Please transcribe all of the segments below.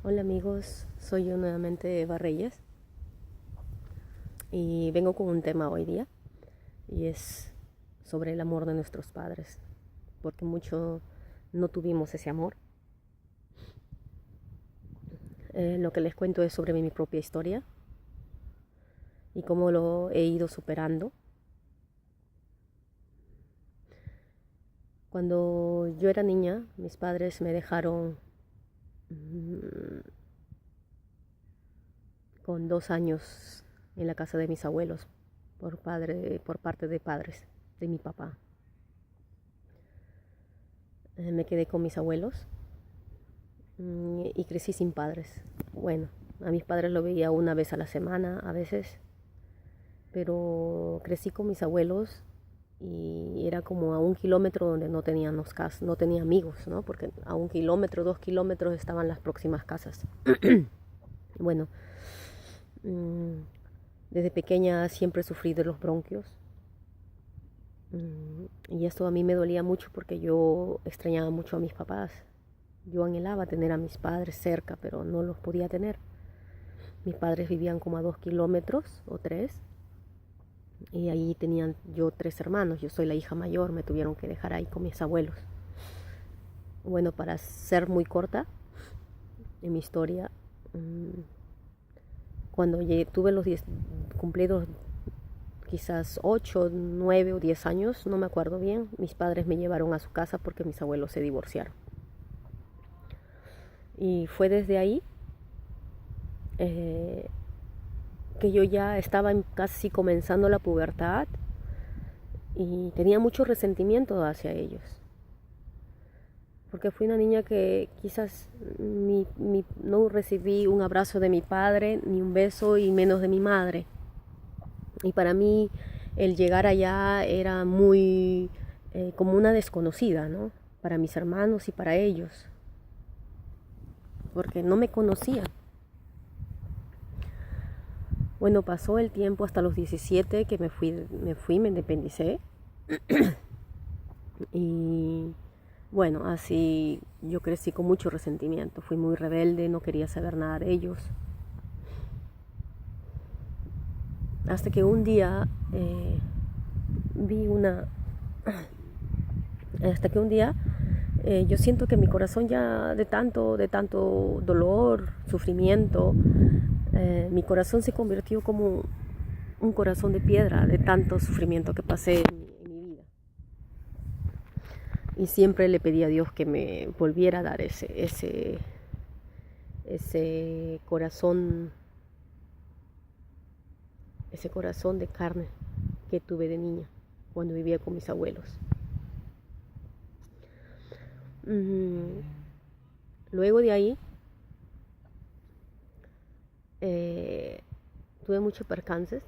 Hola amigos, soy yo nuevamente Eva Reyes y vengo con un tema hoy día y es sobre el amor de nuestros padres, porque mucho no tuvimos ese amor. Lo que les cuento es sobre mi propia historia y cómo lo he ido superando. Cuando yo era niña, mis padres me dejaron con 2 años en la casa de mis abuelos por parte de padres de mi papá. Me quedé con mis abuelos y crecí sin padres. Bueno, a mis padres lo veía una vez a la semana a veces, pero crecí con mis abuelos y era como a 1 kilómetro donde no teníamos casa, no tenía amigos, ¿no? Porque a 1 kilómetro, 2 kilómetros estaban las próximas casas. Bueno, mm, desde pequeña siempre sufrí de los bronquios. Y esto a mí me dolía mucho porque yo extrañaba mucho a mis papás. Yo anhelaba tener a mis padres cerca, pero no los podía tener. Mis padres vivían como a 2 kilómetros o 3, y ahí tenían yo 3 hermanos. Yo soy la hija mayor, me tuvieron que dejar ahí con mis abuelos. Bueno, para ser muy corta en mi historia, cuando tuve los 10 cumplidos, quizás 8, 9 o 10 años, no me acuerdo bien, mis padres me llevaron a su casa porque mis abuelos se divorciaron. Y fue desde ahí que yo ya estaba casi comenzando la pubertad y tenía mucho resentimiento hacia ellos. Porque fui una niña que quizás no recibí un abrazo de mi padre, ni un beso, y menos de mi madre. Y para mí el llegar allá era muy como una desconocida, ¿no? Para mis hermanos y para ellos, porque no me conocían. Bueno, pasó el tiempo hasta los 17 que me independicé. Y bueno, así yo crecí con mucho resentimiento. Fui muy rebelde, no quería saber nada de ellos. Hasta que un día vi una... Hasta que un día yo siento que mi corazón ya de tanto dolor, sufrimiento, mi corazón se convirtió como un corazón de piedra de tanto sufrimiento que pasé en mi vida. Y siempre le pedí a Dios que me volviera a dar ese corazón, ese corazón de carne que tuve de niña cuando vivía con mis abuelos. Luego de ahí tuve muchos percances.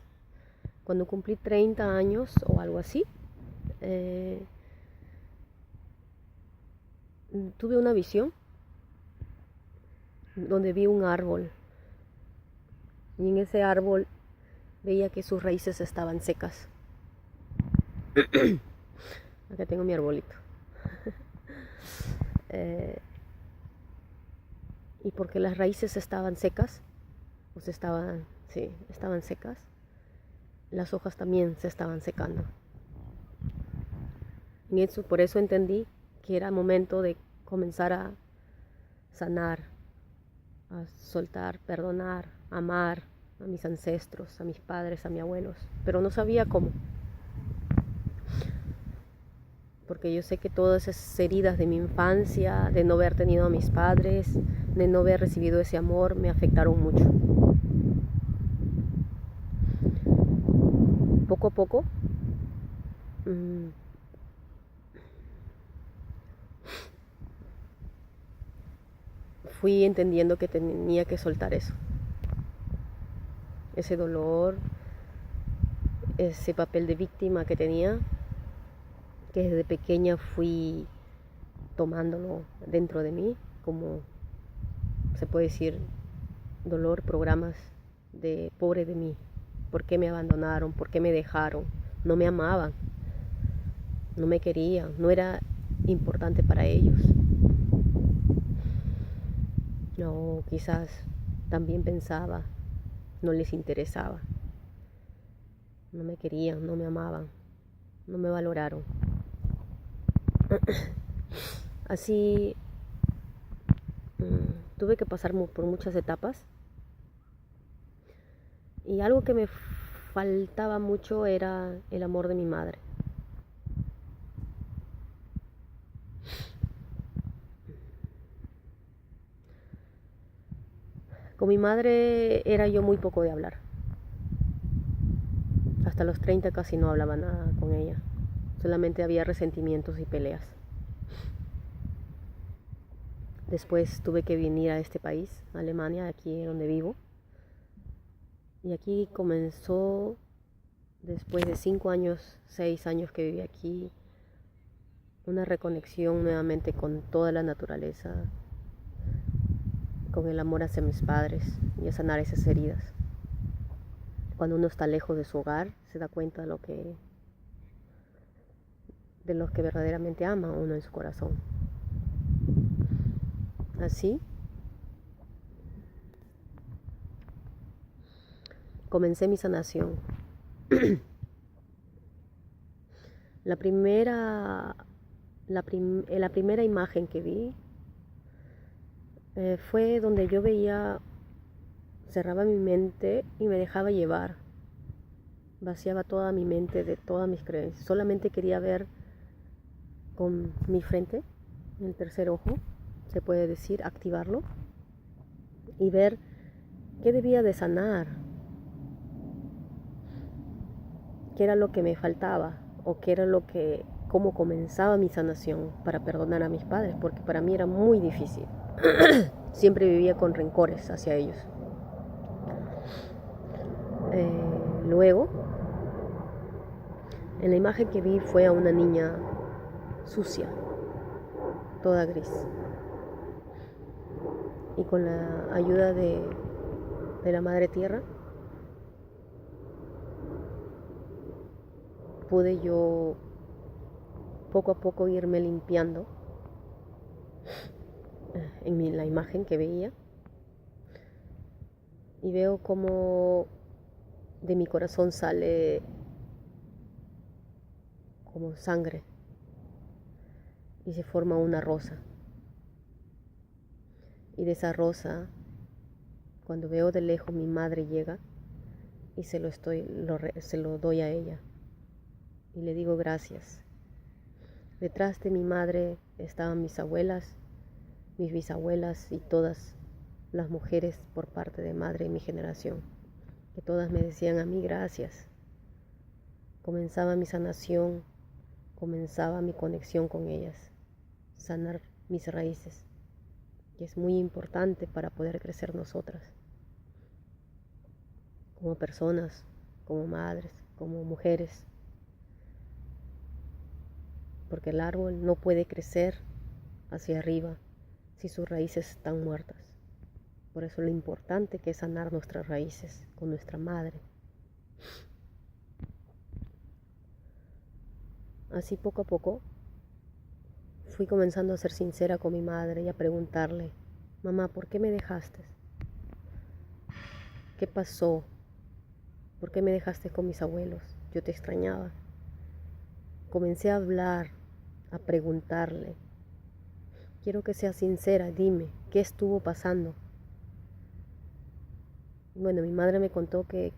Cuando cumplí 30 años o algo así, tuve una visión donde vi un árbol, y en ese árbol veía que sus raíces estaban secas. Acá tengo mi arbolito. Y porque las raíces estaban secas, pues estaban secas, las hojas también se estaban secando. Y por eso entendí que era momento de comenzar a sanar, a soltar, perdonar, amar a mis ancestros, a mis padres, a mis abuelos, pero no sabía cómo. Porque yo sé que todas esas heridas de mi infancia, de no haber tenido a mis padres, de no haber recibido ese amor, me afectaron mucho. Poco a poco, fui entendiendo que tenía que soltar eso. Ese dolor, ese papel de víctima que tenía, que desde pequeña fui tomándolo dentro de mí, como se puede decir, dolor, programas de pobre de mí. ¿Por qué me abandonaron? ¿Por qué me dejaron? No me amaban, no me querían, no era importante para ellos. O quizás también pensaba, no les interesaba, no me querían, no me amaban, no me valoraron. Así tuve que pasar por muchas etapas y algo que me faltaba mucho era el amor de mi madre. Con mi madre era yo muy poco de hablar. Hasta los 30 casi no hablaba nada con ella. Solamente había resentimientos y peleas. Después tuve que venir a este país, Alemania, aquí donde vivo. Y aquí comenzó, después de 5 años, 6 años que viví aquí, una reconexión nuevamente con toda la naturaleza, con el amor hacia mis padres y a sanar esas heridas. Cuando uno está lejos de su hogar, se da cuenta de lo que verdaderamente ama uno en su corazón. Así comencé mi sanación. La primera imagen que vi fue donde yo veía, cerraba mi mente y me dejaba llevar. Vaciaba toda mi mente de todas mis creencias. Solamente quería ver con mi frente, el tercer ojo, se puede decir, activarlo y ver qué debía de sanar, qué era lo que me faltaba o qué era cómo comenzaba mi sanación para perdonar a mis padres, porque para mí era muy difícil. Siempre vivía con rencores hacia ellos. Luego, en la imagen que vi fue a una niña sucia, toda gris. Y con la ayuda de la Madre Tierra, pude yo poco a poco irme limpiando en la imagen que veía. Y veo como de mi corazón sale como sangre y se forma una rosa. Y de esa rosa, cuando veo de lejos, mi madre llega y se lo doy a ella. Y le digo gracias. Detrás de mi madre estaban mis abuelas, mis bisabuelas y todas las mujeres por parte de madre en mi generación, que todas me decían a mí gracias. Comenzaba mi sanación, comenzaba mi conexión con ellas, sanar mis raíces, que es muy importante para poder crecer nosotras, como personas, como madres, como mujeres, porque el árbol no puede crecer hacia arriba si sus raíces están muertas. Por eso lo importante que es sanar nuestras raíces con nuestra madre. Así poco a poco fui comenzando a ser sincera con mi madre y a preguntarle, mamá, ¿por qué me dejaste? ¿Qué pasó? ¿Por qué me dejaste con mis abuelos? Yo te extrañaba. Comencé a hablar, a preguntarle. Quiero que seas sincera, dime, ¿qué estuvo pasando? Bueno, mi madre me contó que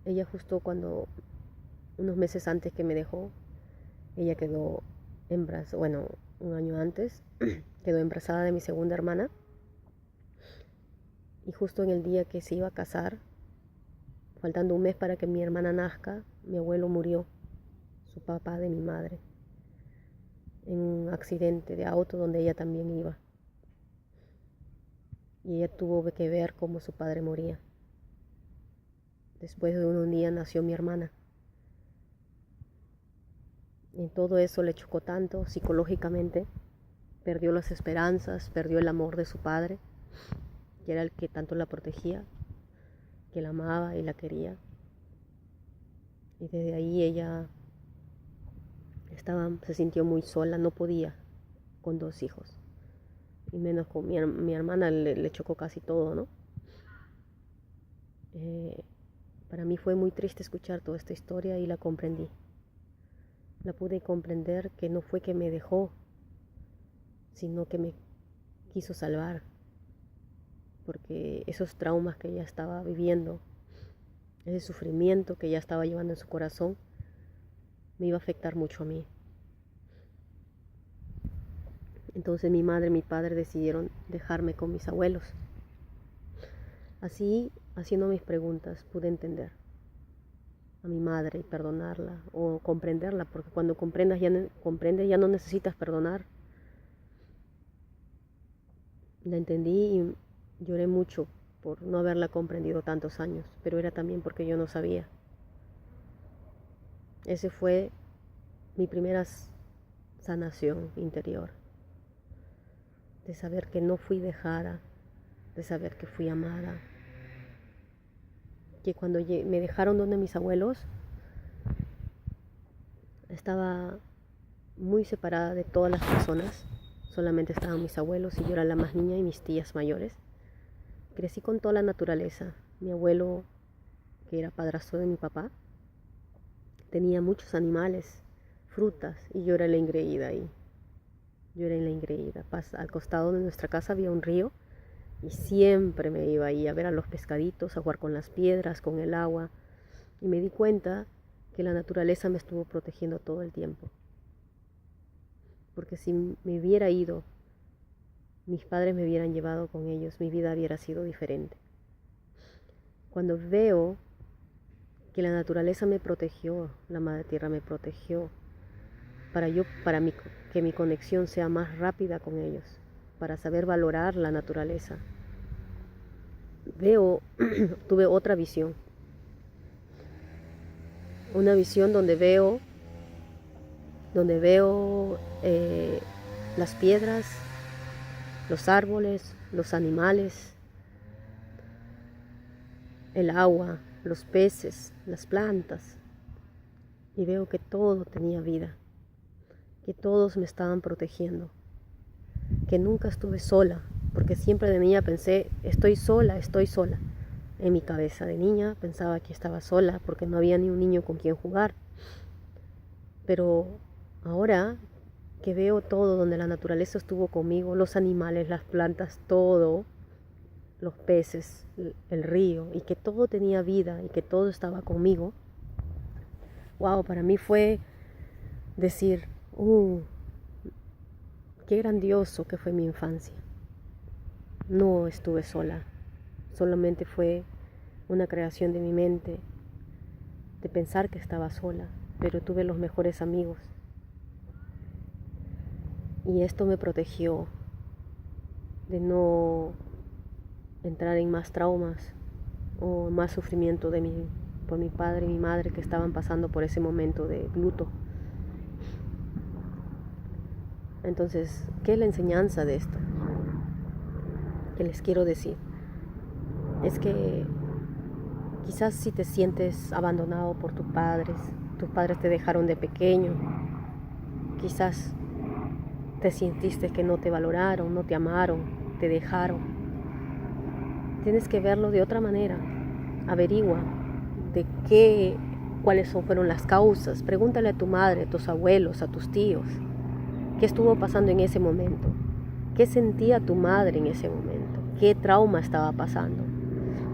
ella justo unos meses antes que me dejó, ella quedó embarazada, bueno, un año antes, quedó embarazada de mi segunda hermana. Y justo en el día que se iba a casar, faltando un mes para que mi hermana nazca, mi abuelo murió, su papá de mi madre, en un accidente de auto donde ella también iba. Y ella tuvo que ver cómo su padre moría. Después de un día nació mi hermana. Y todo eso le chocó tanto psicológicamente. Perdió las esperanzas, perdió el amor de su padre, que era el que tanto la protegía, que la amaba y la quería. Y desde ahí ella se sintió muy sola, no podía con 2 hijos. y menos con mi hermana le chocó casi todo, ¿no? Para mí fue muy triste escuchar toda esta historia y la comprendí. La pude comprender que no fue que me dejó, sino que me quiso salvar, porque esos traumas que ella estaba viviendo, ese sufrimiento que ella estaba llevando en su corazón, me iba a afectar mucho a mí. Entonces mi madre y mi padre decidieron dejarme con mis abuelos. Así, haciendo mis preguntas, pude entender a mi madre y perdonarla o comprenderla, porque cuando comprendes ya no necesitas perdonar. La entendí y lloré mucho por no haberla comprendido tantos años, pero era también porque yo no sabía. Ese fue mi primera sanación interior, de saber que no fui dejada, de saber que fui amada, que cuando me dejaron donde mis abuelos, estaba muy separada de todas las personas, solamente estaban mis abuelos y yo era la más niña y mis tías mayores. Crecí con toda la naturaleza. Mi abuelo, que era padrastro de mi papá, tenía muchos animales, frutas, y yo era la engreída ahí. Yo era la engreída. Al costado de nuestra casa había un río y siempre me iba ahí a ver a los pescaditos, a jugar con las piedras, con el agua. Y me di cuenta que la naturaleza me estuvo protegiendo todo el tiempo. Porque si me hubiera ido, mis padres me hubieran llevado con ellos, mi vida hubiera sido diferente. Cuando veo que la naturaleza me protegió, la madre tierra me protegió, que mi conexión sea más rápida con ellos, para saber valorar la naturaleza. Tuve otra visión, una visión donde veo las piedras, los árboles, los animales, el agua, los peces, las plantas, y veo que todo tenía vida, que todos me estaban protegiendo, que nunca estuve sola, porque siempre de niña pensé, estoy sola. En mi cabeza de niña pensaba que estaba sola porque no había ni un niño con quien jugar. Pero ahora que veo todo, donde la naturaleza estuvo conmigo, los animales, las plantas, todo, los peces, el río, y que todo tenía vida y que todo estaba conmigo, wow, para mí fue decir, qué grandioso que fue mi infancia. No estuve sola, solamente fue una creación de mi mente, de pensar que estaba sola, pero tuve los mejores amigos. Y esto me protegió de no entrar en más traumas o más sufrimiento por mi padre y mi madre, que estaban pasando por ese momento de luto. Entonces, ¿qué es la enseñanza de esto? Que les quiero decir es que quizás si te sientes abandonado por tus padres te dejaron de pequeño, quizás te sentiste que no te valoraron, no te amaron, te dejaron. Tienes que verlo de otra manera. Averigua cuáles fueron las causas. Pregúntale a tu madre, a tus abuelos, a tus tíos, qué estuvo pasando en ese momento, qué sentía tu madre en ese momento, qué trauma estaba pasando.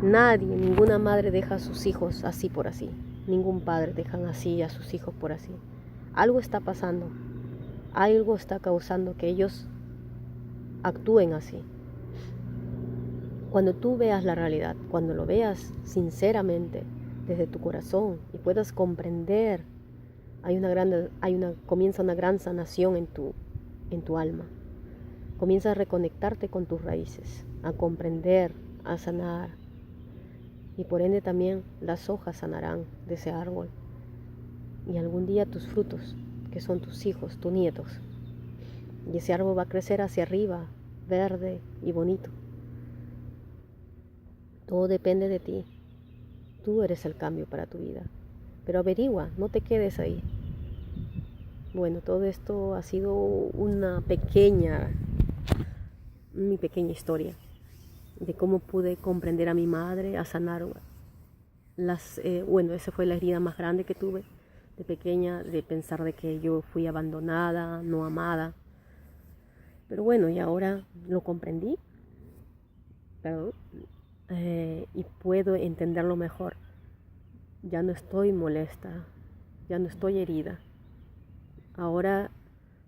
Ninguna madre deja a sus hijos así por así. Ningún padre deja así a sus hijos por así. Algo está pasando. Algo está causando que ellos actúen así. Cuando tú veas la realidad, cuando lo veas sinceramente desde tu corazón y puedas comprender, comienza una gran sanación en tu alma. Comienza a reconectarte con tus raíces, a comprender, a sanar. Y por ende también las hojas sanarán de ese árbol. Y algún día tus frutos, que son tus hijos, tus nietos. Y ese árbol va a crecer hacia arriba, verde y bonito. Todo depende de ti. Tú eres el cambio para tu vida. Pero averigua, no te quedes ahí. Bueno, todo esto ha sido una pequeña mi pequeña historia de cómo pude comprender a mi madre, a sanar esa fue la herida más grande que tuve de pequeña, de pensar de que yo fui abandonada, no amada. Pero bueno, y ahora lo comprendí, perdón, y puedo entenderlo mejor. Ya no estoy molesta, ya no estoy herida. Ahora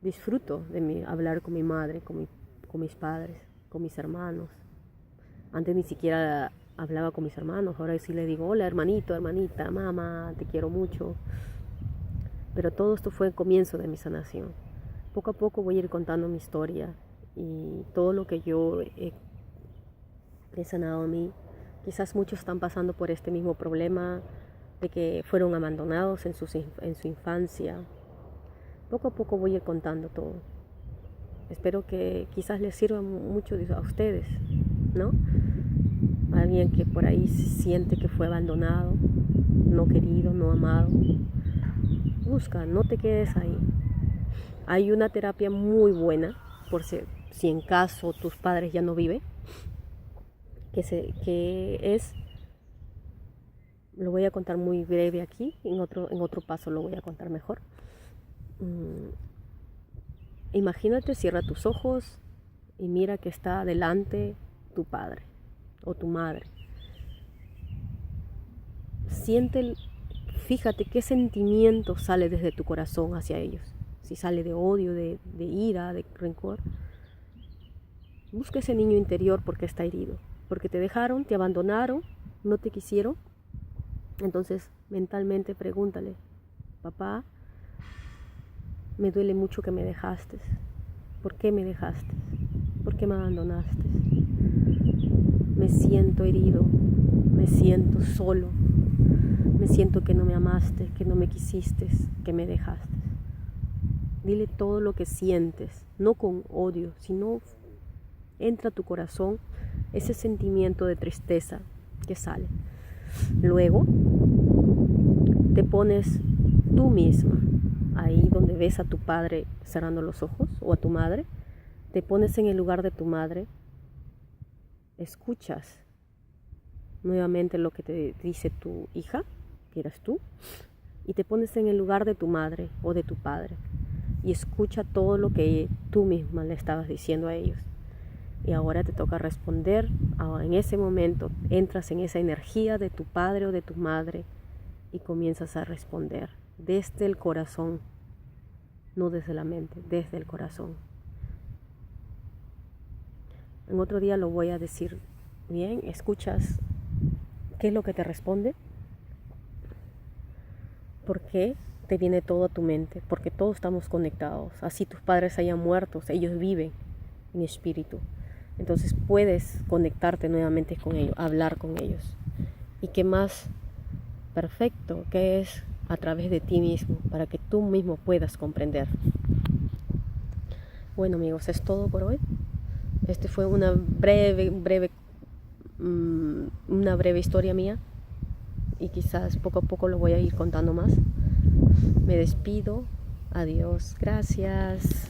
disfruto de hablar con mi madre, con mis padres, con mis hermanos. Antes ni siquiera hablaba con mis hermanos, ahora sí le digo, hola hermanito, hermanita, mamá, te quiero mucho. Pero todo esto fue el comienzo de mi sanación. Poco a poco voy a ir contando mi historia y todo lo que yo he sanado a mí. Quizás muchos están pasando por este mismo problema de que fueron abandonados en su infancia. Poco a poco voy a ir contando todo. Espero que quizás les sirva mucho a ustedes, ¿no? Alguien que por ahí siente que fue abandonado, no querido, no amado. Busca, no te quedes ahí. Hay una terapia muy buena, por si en caso tus padres ya no viven, que es, lo voy a contar muy breve aquí, en otro paso lo voy a contar mejor. Imagínate, cierra tus ojos y mira que está delante tu padre o tu madre. Fíjate qué sentimiento sale desde tu corazón hacia ellos. Si sale de odio, de ira, de rencor. Busca ese niño interior porque está herido. Porque te dejaron, te abandonaron, no te quisieron. Entonces mentalmente pregúntale, papá, me duele mucho que me dejaste. ¿Por qué me dejaste? ¿Por qué me abandonaste? Me siento herido, me siento solo, me siento que no me amaste, que no me quisiste, que me dejaste. Dile todo lo que sientes, no con odio, sino entra a tu corazón ese sentimiento de tristeza que sale. Luego te pones tú misma ahí donde ves a tu padre cerrando los ojos o a tu madre, te pones en el lugar de tu madre, escuchas nuevamente lo que te dice tu hija, que eras tú, y te pones en el lugar de tu madre o de tu padre y escucha todo lo que tú misma le estabas diciendo a ellos. Y ahora te toca responder. En ese momento entras en esa energía de tu padre o de tu madre y comienzas a responder desde el corazón, no desde la mente, desde el corazón. En otro día lo voy a decir bien. ¿Escuchas qué es lo que te responde? ¿Por qué te viene todo a tu mente? Porque todos estamos conectados. Así tus padres hayan muerto, ellos viven en espíritu. Entonces puedes conectarte nuevamente con ellos, hablar con ellos. Y qué más perfecto que es a través de ti mismo, para que tú mismo puedas comprender. Bueno amigos, es todo por hoy. Este fue una breve historia mía. Y quizás poco a poco lo voy a ir contando más. Me despido. Adiós. Gracias.